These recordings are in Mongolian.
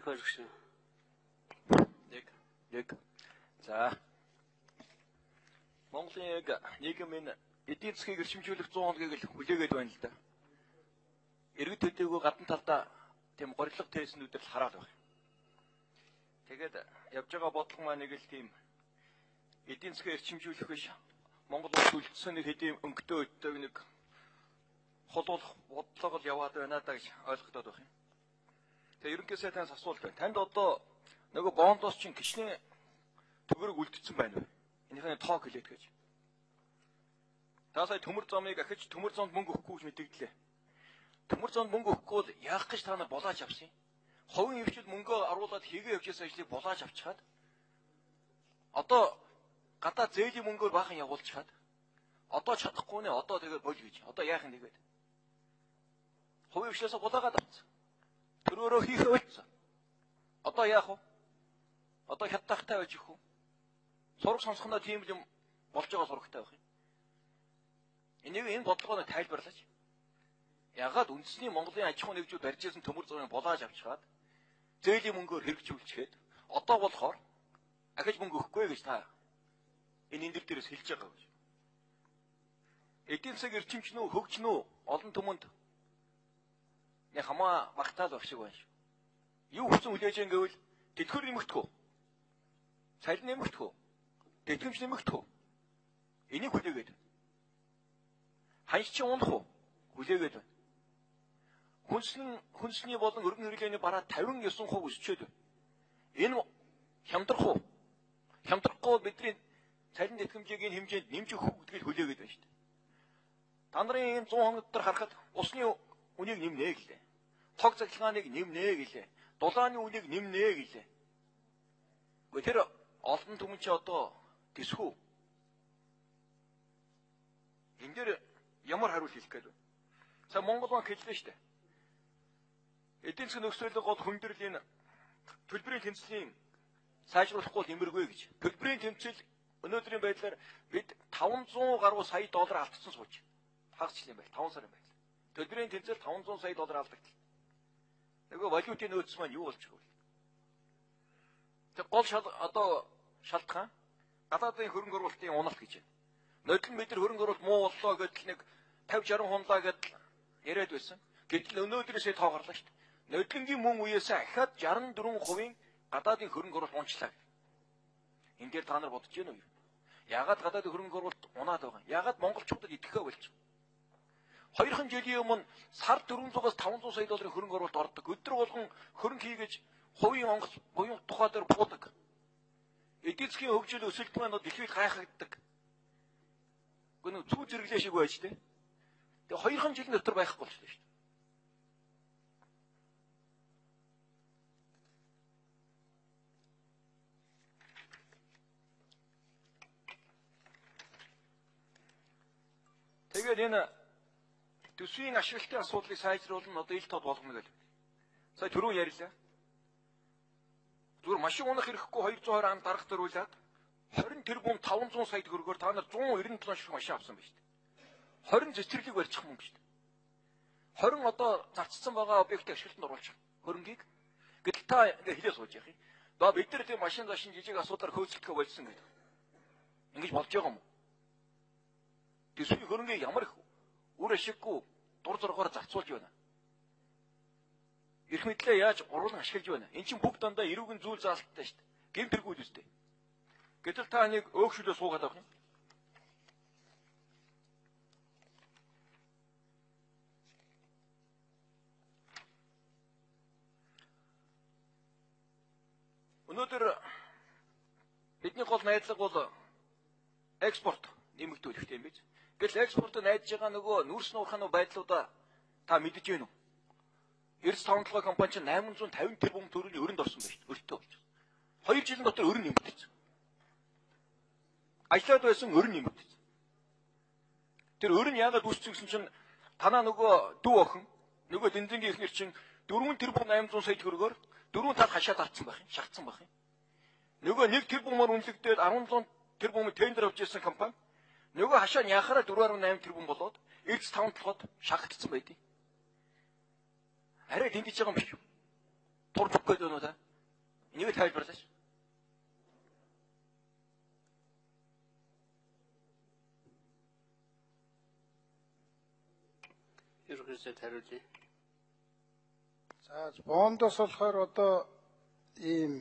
хойрогш. Яг. За. Монголын яг нийгмийн эдийн засгийг эрчимжүүлэх 100 хоногийг л хүлээгээд байна л да. Иргэд төдийгүй гадна талдаа тийм горилго тээснүүдээр л хараад байна. Тэгээд явж байгаа бодлого маань нэг л тийм эдийн засгийг эрчимжүүлэх биш. Монгол улс үлдсэн нэг хэдийн өнгөтэй өддөг нэг холуулах бодлого л яваад байна даа гэж ойлгогдоод байна. Тэгээ ерөнхий сайдаас асуулт байна. Танд одоо нөгөө бондоос чинь гişний төгрөг үлдсэн байна уу? Энийхний тоог хэлээд гэж. Та сая төмөр замыг ахиж төмөр замд мөнгө өгөхгүй гэж мэдэгдлээ. Төмөр замд мөнгө өгөхгүй бол яах гэж та нар болоож авсан юм? Ховын хөвчөд мөнгөө аруулаад хийгээ явуулсан ажлыг болоож авчихад одоо гадаа зээлийн мөнгөөр баахан явуулчихад одоо чадахгүй нэ одоо тэгээд бол гэж. Одоо яах юм тэгээд? Ховын хөвчлөөсөө булаагаад авсан. Төрөөрөө хийхээ болцсон. Одоо яах вэ? Одоо хятадтай байж их үү? Сурах сонсохноо тийм юм болж байгаа сурагтай байх юм. Энэ бодлогоо тайлбарлаж. Ягаад үндэсний Монголын аж ахуй нэгжүүд барьж ирсэн төмөр зургийг булааж авчихад зээлийн мөнгөөр хэрэгжүүлчихэд одоо болохоор ахиж мөнгө өгөхгүй гэж та энэ эндэр дээрээс хэлж байгаа гэж. Эдийн засаг эрчимч нүү хөгж нүү олон түмэнд яг хамаа багтаал байх шиг байна шүү. Юу хүсэн хүлээж ингэвэл тэтгэр нэмэгдэхгүй. Цалин нэмэгдэхгүй. Тэтгэмж нэмэгдэхгүй. Энийг хүлээгээд. Ханш чи унах уу? Хүлээгээд байна. Хүнсний болон өргөн хэрэглээний бараа 59% өсчөөд байна. Энэ хямдрах уу? Хямдрахгүй бидний цалин тэтгэмжийг энэ хэмжээнд нэмж өгөх гэдгийг хүлээгээд байна шүү дээ. Та нарын энэ 100 хоног дотор харахад усны үнийг нэмнэ гэлээ. Тог цахилгааныг нэмнэ гэлээ. Дулааны үнийг нэмнэ гэлээ. Гэхдээ тэр олон түмэн чи одоо тэсхүү. Энэ дээр ямар хариулт хэлэх гээд байна? За Монгол банк хэллээ шүү дээ. Эдийн засгийн нөхцөлөд гол хүндрэл энэ төлбөрийн тэмцлийн сайжруулахгүй нэмэргүй гэж. Төлбөрийн тэмцэл өнөөдрийн байдлаар бид 500 гаруй сая доллар алдсан сууж. Хагасчлаа юм байл 5 сарын байл. Төлбөрийн тэмцэл 500 сая доллар алдагдлаа. Нөгөө валютын нөөц маань юу болж байгаа вэ? Тэг гол одоо шалтгаан гадаадын хөрөнгө оруулалтын уналт гэж байна. Нодлон бид нар хөрөнгө оруулалт муу боллоо гэдэл нэг 50-60 хунлаа гэдэл яриад байсан. Гэтэл өнөөдрөөсөө тоогорлоо шүү дээ. Нодлонгийн мөн үеэсээ ахаад 64% гадаадын хөрөнгө оруулалт унчлаа. Энд дээр та нар бодож байна уу? Яагаад гадаадын хөрөнгө оруулалт унаад байгаа юм? Яагаад монголчуудад идэхээ болчих? 2 жилийн өмнө сар 400-аас 500 сая долларын хөрөнгө оруулалт ордог. Өдөр болгон хөрөнгө хийгээж хувийн онгоц буюу тухай дээр буудаг. Эдийн засгийн хөгжил өсөлт маань дэлхийд гайхагддаг. Гүн зүү зэрэглээ шиг байж тээ. Тэгээ 2 жилийн дотор байхгүй болчихлоо шүү дээ. Тэгээд энэ төсвийн ашиглалтын асуудлыг сайжруулна одоо ил тод болгоно гэж. Сая түрүү ярьлаа. Зүгээр машин унах хэрэггүй 220 ан дарга дөрүүлээд 20 тэрбум 500 сая төгрөгөөр та нар 197 шиг машин авсан байна шүү дээ. 20 цэцэрлэг барьчих мөнгө шүү дээ. 20 одоо зарцсан байгаа объектыг ашиглалтанд оруулчих. Хөрөнгийг. Гэтэл та ингээ хэлээ сууж яах юм. Баа бид нар тийм машин зашин жижиг асуудаар хөөцөлдөхөө болсон гэдэг. Ингэж болж байгаа юм уу? Тэсвийн хөрөнгийг ямар их үр ашиггүй дур зоргоор зарцуулж байна. Ирэх мэдлээ яаж уруулан ашиглаж байна. Эн чинь бүх дандаа эрүүгийн зүйл заалттай шүү дээ. Гэмт хэрэггүй үстэй. Гэтэл та нэг өөгшөлөө суугаад авах юм. Өнөөдөр бидний гол найдлага бол экспорт нэмэгдүүлэх юм биз. Гэтэл экспортод найдаж байгаа нөгөө нүүрс нуурханы байдлуудаа та мэдэж байна уу? Эрс тавталгаа компани чинь 850 тэрбум төгрөгийн өрөнд орсон байна шүү дээ. Өртөө болж. 2 жилийн дотор өрн нэмэгдсэн. Ажлаад байсан өрн нэмэгдсэн. Тэр өрн яагаад үүссэн гэсэн чинь танаа нөгөө дүү охин, нөгөө дэнзэнгийн ихнэр чинь 4 тэрбум 800 сая төгрөгөөр 4 тал хашаад авцсан байх юм, шахацсан байх юм. Нөгөө 1 тэрбумаар үнэлэгдээд 17 тэрбум тендер авч ирсэн компани нөгөө хашаа яхаараа 4.8 тэрбум болоод эрдэс 5 толгойд шахагдсан байдیں۔ Арай тэмдэж байгаа юм биш үү? турж өгөх гээд байна уу та? Энийг тайлбарлаач. Ерөнхийдөө хариулъя. За бондоос болохоор одоо ийм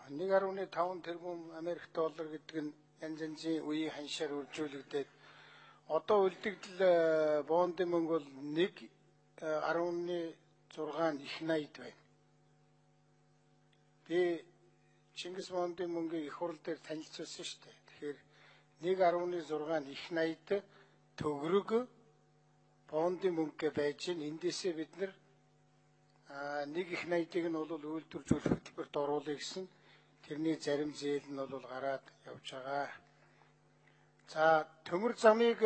1.5 тэрбум Америк доллар гэдэг нь янз янзын үеийн ханшаар үржүүлэгдээд одоо үлдэгдэл бондын мөнгө бол 1.6 их 80 байна. Би Чингис бондын мөнгийг их хурл дээр танилцуулсан шүү дээ. Тэгэхээр 1.6 их 80 төгрөг бондын мөнгө байж гин. Эндээсээ бид нар 1 их 80-ыг нь бол үйлдвэрлэж хөтөлбөрт оруулах гэсэн тэрний зарим зээл нь бол гараад явж байгаа. За төмөр замыг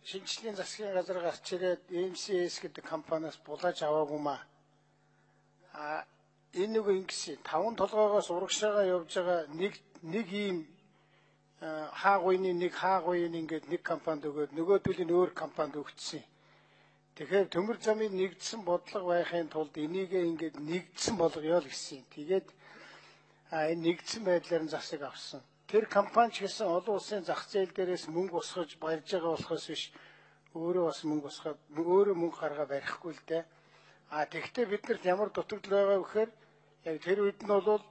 шинжлэлийн засгийн газар гарч ирээд MCS гэдэг компаниас булааж аваагүй маа. Энэ нэг ингэсэн 5 толгоогоос урагшаага явж байгаа нэг ийм хаагуйны нэг хаагуйн ингээд нэг компанид өгөөд нөгөөдөл нь өөр компанид өгсөн. Тэгэхээр төмөр замын нэгдсэн бодлого байхын тулд энийг ингээд нэгдсэн болгоё л гэсэн. Тэгээд энэ нэгдсэн байдлаар нь засаг авсан. Тэр компани ч гэсэн олон улсын зах зээл дээрээс мөнгө босгож барьж байгаа болохоос биш өөрөө бас мөнгө босгоод өөрөө мөнгө гаргаа барихгүй л дээ. Тэгэхдээ биднэрт ямар дутагдал байгаа вэ гэхээр яг тэр үед нь бол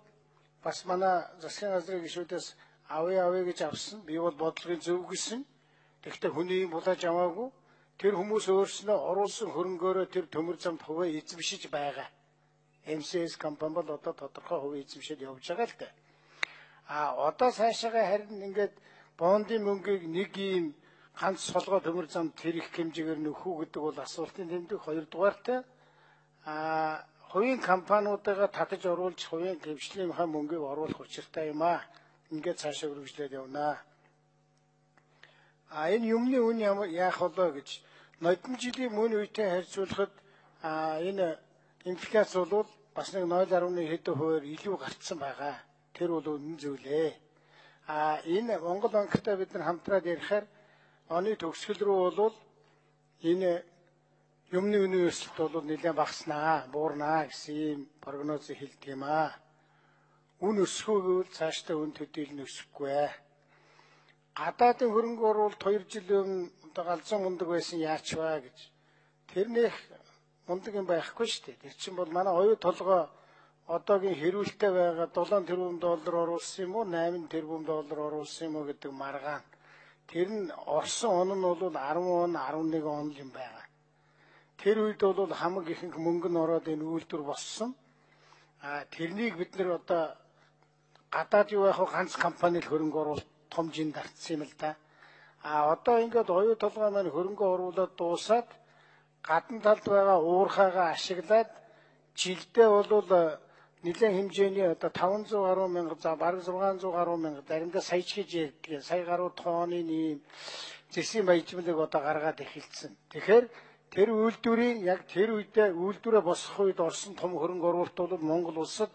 бас манай засгийн газрын гишүүдээс авъя гэж авсан. Би бол бодлогын зөв гэсэн. Тэгэхдээ хүний булааж аваагүй. Тэр хүмүүс өөрснөө оруулсан хөрөнгөөрөө тэр төмөр замд хувиа эзэмшиж байгаа. MCS компани бол одоо тодорхой хувийн эзэмшээд явж байгаа л дээ. Одоо цаашаа харин ингээд бондын мөнгийг нэг ийм ганц солгоо төмөр замд тэр их хэмжээгээр нөхүү гэдэг бол асуултын тэмдэг. Хоёрдугаартай хувийн компаниудаа татаж оруулж хувийн хэмжлэлийн мөнгийг оруулах учиртай юм аа. Ингээд цаашаа үргэлжлээд явнаа. Энэ юмны үн яах болоо гэж нодон жилийн мөн үетэй харьцуулахад энэ инфляц бол бас нэг 0.1 хэдэн хувиар илүү гарцсан байгаа. Тэр бол үнэн зүйлээ. Энэ Монгол банктай бид нар хамтраад ярихаар оны төгсгөл рүү бол энэ юмны үнийн өсөлт бол нэлээд багаснаа, буурнаа гэсэн ийм прогноз хэлдэг юм аа. Үн өсөхөөгөө цаашдаа үн төдийл нь өсөхгүй. Гадаадын хөрөнгө оруулалт 2 жилийн галзуу мундаг байсан яач вэ гэж. Тэрнийх мундаг юм байхгүй шүү дээ. Тэр чинь бол манай оюу толгой одоогийн хэрүүлтэй байгаа 7 тэрбум доллар оруулсан юм уу 8 тэрбум доллар оруулсан юм уу гэдэг маргаан. Тэр нь орсон он нь бол 10 он 11 он юм байгаа. Тэр үед бол хамаг ихэнх мөнгө нь ороод энэ үйлдвэр боссон. Тэрнийг бид нэр одоо гадаад юу яах вэ ганц компани л хөрөнгө оруулалт том жин дарцсан юм л да. Одоо ингээд оюу толгой маань хөрөнгө оруулаад дуусаад гадна талд байгаа уурхаагаа ашиглаад жилдээ бол нэлээд хэмжээний одоо 500 гаруй мянга за бараг 600 гаруй мянга заримдаа саяч гэж ярьдаг. Сая гаруй тонны ийм зэсийн баяжмлыг одоо гаргаад эхэлсэн. Тэгэхээр тэр үйлдвэрийн яг тэр үедээ үйлдвэрээ босгох үед орсон том хөрөнгө оруулалт бол Монгол улсад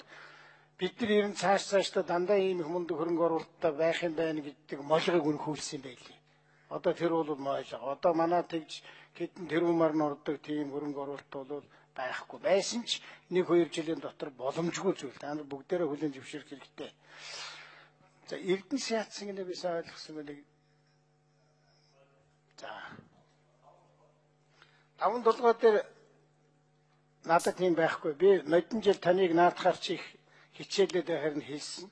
бид нар ер нь цаашдаа дандаа ийм их мундаг хөрөнгө оруулалттай байх юм байна гэдэг молгыг үнхүүлсэн юм байлээ. Одоо тэр бол мойлго. Одоо манай тэгж хэдэн тэрбумаар нь ордог тийм хөрөнгө оруулалт бол байхгүй байсан ч 1-2 жилийн дотор боломжгүй зүйл. Та нар бүгдээрээ хүлээн зөвшөөрөх хэрэгтэй. За Эрдэнэс яатсан гэнэ би сайн ойлгосон байна. За 5 толгой дээр надад тийм байхгүй. Би нодон жил таныг наадахаар чи хичээлээд харин хэлсэн.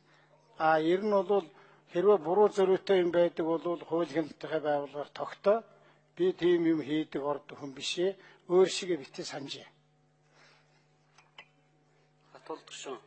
Ер нь бол хэрвээ буруу зөрүүтэй юм байдаг бол хууль хяналтынхаа байгууллагаар тогтоо. Би тийм юм хийдэг орд хүн бишээ. Өөр шигээ битээ санджээ. Хатуулдаг шүү.